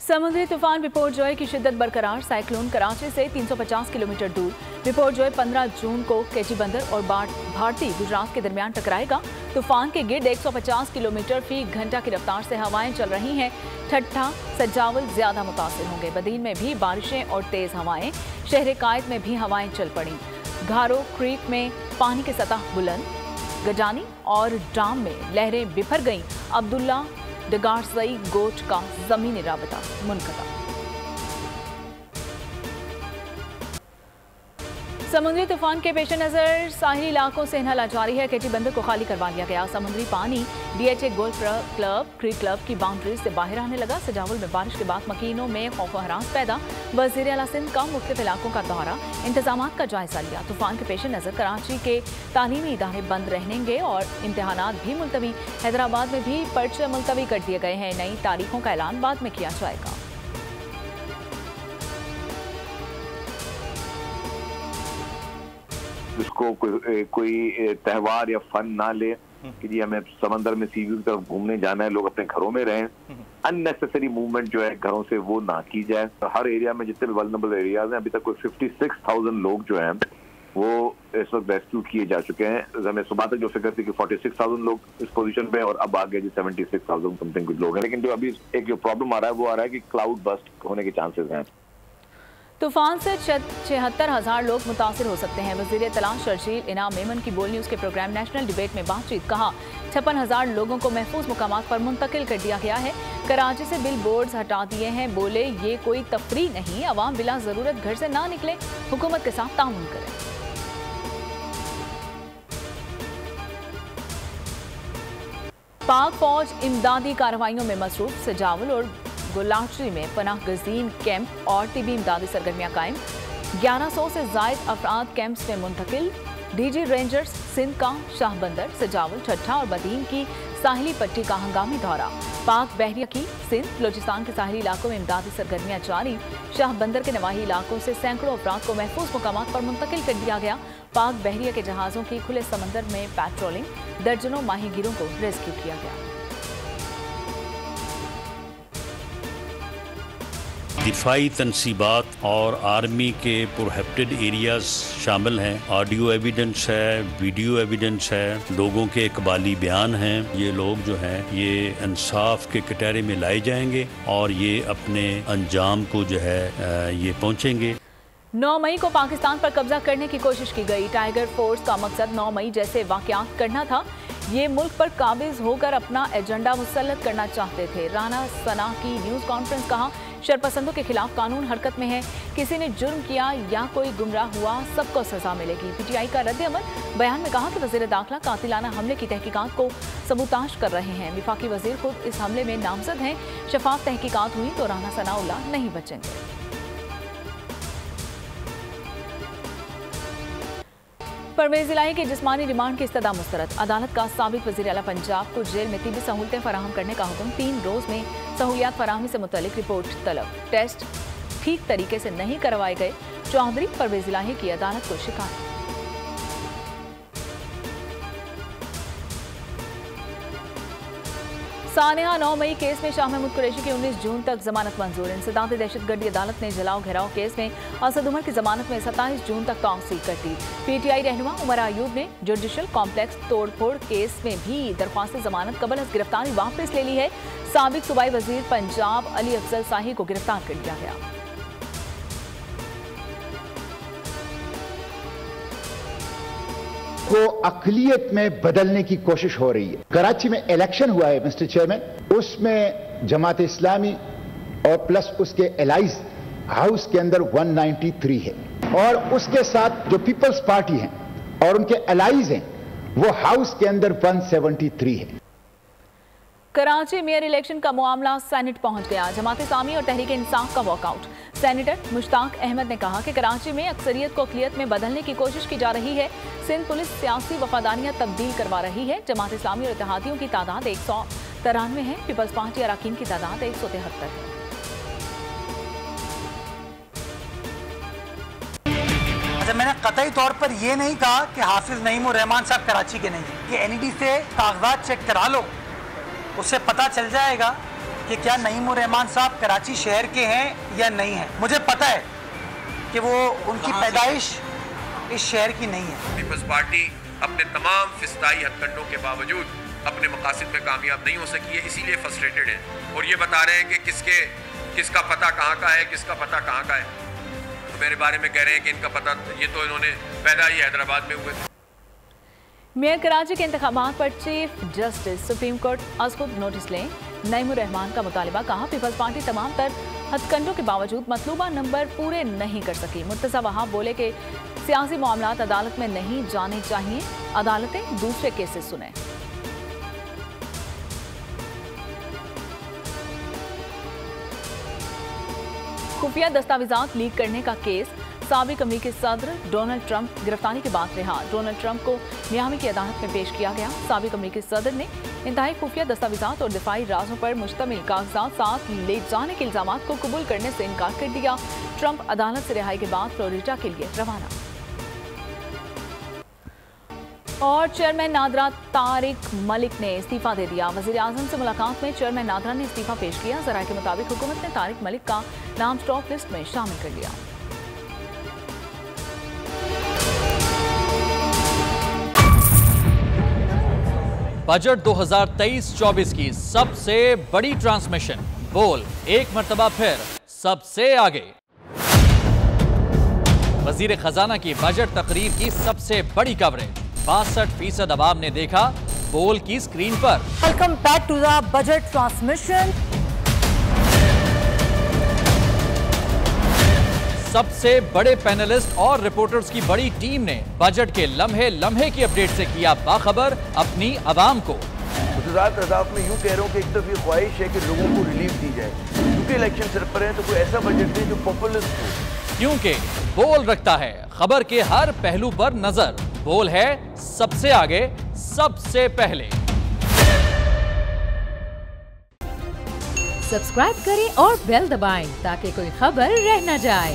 समुद्री तूफान बिपोरजॉय की शिद्दत बरकरार। साइक्लोन कराची से 350 किलोमीटर दूर बिपोरजॉय 15 जून को केची बंदर और भारती गुजरात के दरमियान टकराएगा। तूफान के गिर्द 150 किलोमीटर फी घंटा की रफ्तार से हवाएं चल रही हैं। ठट्ठा सजावल ज्यादा मुतासिर होंगे। बदीन में भी बारिशें और तेज हवाएं। शहर कायद में भी हवाएं चल पड़ी। घारो क्रीक में पानी की सतह बुलंद। गजानी और डाम में लहरें बिफर गईं। अब्दुल्ला डगारसई गोट का जमीनी राबता मुनक़ता। समुद्री तूफान के पेश नजर साहिली इलाकों से इन्हाला जारी है। केटी बंदर को खाली करवा लिया गया। समुद्री पानी DHA golf club creek club की बाउंड्री से बाहर आने लगा। सजावल में बारिश के बाद मकीनों में खौफ हरास पैदा। वज़ीर आला सिंध का मुख्तलिफ इलाकों का दौरा, इंतजामात का जायजा लिया। तूफान के पेश नजर कराची के तालीमी इदारे बंद रहेंगे और इम्तहानात भी मुलतवी। हैदराबाद में भी पर्चे मुलतवी कर दिए गए हैं। नई तारीखों का ऐलान बाद में किया जाएगा। इसको कोई त्यौहार या फन ना ले कि जी हमें समंदर में सी व्यू की तरफ घूमने जाना है, लोग अपने घरों में रहें। अननेसेसरी मूवमेंट जो है घरों से वो ना की जाए। हर एरिया में जितने भी वल्नरेबल एरियाज हैं, अभी तक कोई 56,000 लोग जो हैं वो इस वक्त रेस्क्यू किए जा चुके हैं। हमें सुबह तक जो फिक्र थी कि 46,000 लोग इस पोजीशन पे और अब आगे जी 76,000 समथिंग कुछ लोग हैं। लेकिन जो अभी एक जो प्रॉब्लम आ रहा है वो आ रहा है कि क्लाउड बस्ट होने के चांसेस हैं। तूफान से 76,000 लोग मुतासिर हो सकते हैं। वज़ीर इत्तला शर्जील इनाम मेमन की बोल न्यूज़ के प्रोग्राम नेशनल डिबेट में बातचीत। कहा 56,000 लोगों को महफूज मुकामात पर मुंतकिल कर दिया गया है। कराची से बिल बोर्ड्स हटा दिए हैं। बोले ये कोई तफरीह नहीं, अवाम बिला ज़रूरत घर से ना निकले, हुकूमत के साथ ताउन करें। पाक फौज इमदादी कार्रवाइयों में मसरूफ। सजावल और गुलाची में पनाह गजीन कैंप और टिबी इमदादी सरगर्मियां कायम। 1100 से जायद अफराद कैंप्स में मुंतकिल। DG रेंजर्स सिंध का शाह बंदर, सजावल, ठट्ठा और बदीन की साहिली पट्टी का हंगामी दौरा। पाक बहरिया की सिंध बलोचिस्तान के साहिली इलाकों में इमदादी सरगर्मियां जारी। शाह बंदर के नवाही इलाकों से सैकड़ों अफराद को महफूज मुकामात पर मुंतकिल कर दिया गया। पाक बहरिया के जहाज़ों की खुले समंदर में पेट्रोलिंग। दर्जनों माहीगीरों को रेस्क्यू किया गया। दिफाई तनसीबात और आर्मी के प्रोहिबिटेड एरियाज शामिल हैं। ऑडियो एविडेंस है, वीडियो एविडेंस है, लोगों के इकबाली बयान हैं। ये लोग जो हैं ये इंसाफ के कटहरे में लाए जाएंगे और ये अपने अंजाम को जो है ये पहुँचेंगे। 9 मई को पाकिस्तान पर कब्जा करने की कोशिश की गई। टाइगर फोर्स का मकसद 9 मई जैसे वाक़यात करना था। ये मुल्क पर काबिज होकर अपना एजेंडा मुसल्लत करना चाहते थे। राना सना की न्यूज़ कॉन्फ्रेंस। कहा शरपसंदों के खिलाफ कानून हरकत में है। किसी ने जुर्म किया या कोई गुमराह हुआ, सबको सजा मिलेगी। PTI का रद्द-ए-अमल। बयान में कहा कि वज़ीर दाखिला कातिलाना हमले की तहकीकात को सबूताश कर रहे हैं। विफाकी वज़ीर खुद इस हमले में नामजद हैं। शफाफ तहकीकात हुई तो राना सनाउल्लाह नहीं बचेंगे। परवेज इलाही के जिस्मानी रिमांड की इस्तदा मुस्तरद। अदालत का साबिक वज़ीर आला पंजाब को जेल में तिब्बी सहूलतें फराहम करने का हुक्म। 3 रोज़ में सहूलियात फराहमी से मुतल्लिक रिपोर्ट तलब। टेस्ट ठीक तरीके से नहीं करवाए गए। चौधरी परवेज इलाही की अदालत को शिकायत। सानिया 9 मई केस में शाह महमूद कुरैशी की 19 जून तक जमानत मंजूर। इंसदाद दहशतगर्दी अदालत ने जलाओ घेराव केस में असद उमर की जमानत में 27 जून तक तौसीक कर दी। PTI रहनुमा उमर अयूब ने जुडिशल कॉम्प्लेक्स तोड़फोड़ केस में भी दरख्वास्त जमानत कबल अज गिरफ्तारी वापस ले ली है। साबिक सूबाई वजीर पंजाब अली अफजल शाही को गिरफ्तार कर लिया गया। को अक़लियत में बदलने की कोशिश हो रही है। कराची में इलेक्शन हुआ है मिस्टर चेयरमैन, उसमें जमात इस्लामी और प्लस उसके एलाइज हाउस के अंदर 193 है और उसके साथ जो पीपल्स पार्टी है और उनके एलाइज हैं वो हाउस के अंदर 173 है। कराची मेयर इलेक्शन का मामला सेनेट पहुंच गया। जमात इस्लामी और तहरीक इंसाफ का वॉकआउट। सेनेटर मुश्ताक अहमद ने कहा कि कराची में अक्सरियत को अक़लियत में बदलने की कोशिश की जा रही है। सिंध पुलिस सियासी वफादारियां तब्दील करवा रही है। जमात इस्लामी और इत्तेहादियों की तादाद 193 है। पीपल्स पार्टी अरकान की तादाद 173 है। अच्छा, मैंने कतई तौर पर यह नहीं कहा कि हाफिज नईम और रहमान साहब कराची के नहीं। कि NED से कागजात चेक करा लो, उससे पता चल जाएगा कि क्या नईम उर रहमान साहब कराची शहर के हैं या नहीं हैं। मुझे पता है कि वो उनकी पैदाइश इस शहर की नहीं है। पीपल्स पार्टी अपने तमाम फिस्ताई हथकंडों के बावजूद अपने मकासद में कामयाब नहीं हो सकी है, इसीलिए फ्रस्ट्रेटेड है और ये बता रहे हैं कि किसका पता कहाँ का है, किसका पता कहाँ का है। तो मेरे बारे में कह रहे हैं कि इनका पता, ये तो इन्होंने पैदा ही हैदराबाद में हुए थे। मेयर कराची के इंतखाबात पर चीफ जस्टिस सुप्रीम कोर्ट अज़खुद नोटिस लें। नईम उर रहमान का मुतालिबा, कहा पीपल्स पार्टी तमाम तर हथकंडों के बावजूद मतलूबा नंबर पूरे नहीं कर सकी। मुर्तज़ा वहाब बोले कि सियासी मामलात अदालत में नहीं जाने चाहिए, अदालतें दूसरे केसेस सुने। खुफिया दस्तावेजात लीक करने का केस, साबिक अमरीकी सदर डोनाल्ड ट्रंप गिरफ्तारी के बाद रिहा। डोनाल्ड ट्रंप को मियामी की अदालत में पेश किया गया। साबिक अमरीकी सदर ने इंतहाई खुफिया दस्तावेजात और दिफाई राजों पर मुश्तमिल कागजात साथ ले जाने के इल्जामात को कबूल करने से इनकार कर दिया। ट्रंप अदालत से रिहाई के बाद फ्लोरिडा के लिए रवाना। और चेयरमैन नादरा तारिक मलिक ने इस्तीफा दे दिया। वजीर आजम से मुलाकात में चेयरमैन नादरा ने इस्तीफा पेश किया। जराये के मुताबिक हुकूमत ने तारिक मलिक का नाम स्टॉप लिस्ट में शामिल कर लिया। बजट 2023-24 की सबसे बड़ी ट्रांसमिशन, बोल एक मर्तबा फिर सबसे आगे। वजीर खजाना की बजट तकरीर की सबसे बड़ी कवरेज, 62% अवाम ने देखा बोल की स्क्रीन पर। Welcome back to the budget transmission. सबसे बड़े पैनलिस्ट और रिपोर्टर्स की बड़ी टीम ने बजट के लम्हे लम्हे की अपडेट से किया बाखबर अपनी आवाम को। अदाफ में यूं कह रहा हूं कि एक तरफ ये ख्वाहिश है कि लोगों को रिलीफ दी जाए, क्योंकि इलेक्शन सर पर है, तो कोई ऐसा बजट दे जो पॉपुलिस्ट हो। क्योंकि बोल रखता है खबर के हर पहलू पर नजर। बोल है सबसे आगे, सबसे पहले। सब्सक्राइब करें और बेल दबाएं ताकि कोई खबर रह न जाए।